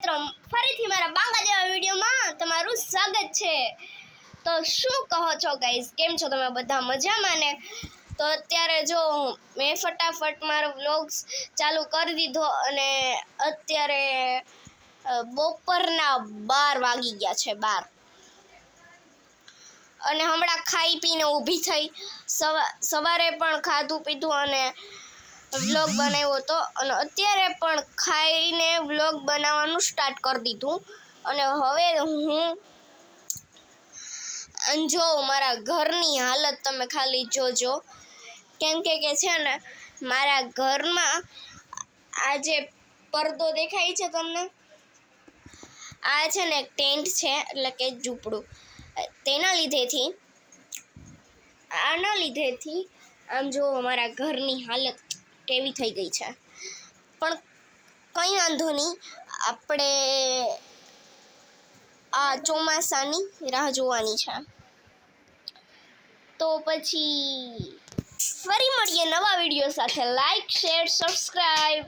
ફરીથી મારા બાંગા જેવા વિડીયોમાં તમારું સ્વાગત છે। તો શું કહો છો ગાઈઝ, કેમ છો તમે બધા? મજામાં ને? તો અત્યારે જો મેં ફટાફટ મારો વ્લોગ્સ ચાલુ કરી દીધો અને અત્યારે બપોરના 12 વાગી ગયા છે, 12 અને હમણાં ખાઈ પીને ઊભી થઈ। સવારે પણ ખાધું પીધું અને વ્લોગ બનાવ્યો હતો અને અત્યારે પણ ખાઈને વ્લોગ બનાવવાનું સ્ટાર્ટ કરી દીધું। અને હવે હું જો મારા ઘરની હાલત તમે ખાલી જોજો, કેમ કે છે ને મારા ઘરમાં આ જે પડદો દેખાય છે તમને, આ છે ને એક ટેન્ટ છે, એટલે કે ઝૂંપડું। આના લીધેથી આમ જો મારા ઘરની હાલત કેવી થઈ ગઈ છે, પણ કંઈ વાંધો નહીં, આપણે આ ચોમાસાની રાહ જોવાની છે। તો પછી ફરી મળીએ નવા વિડીયો સાથે। Like, share, subscribe.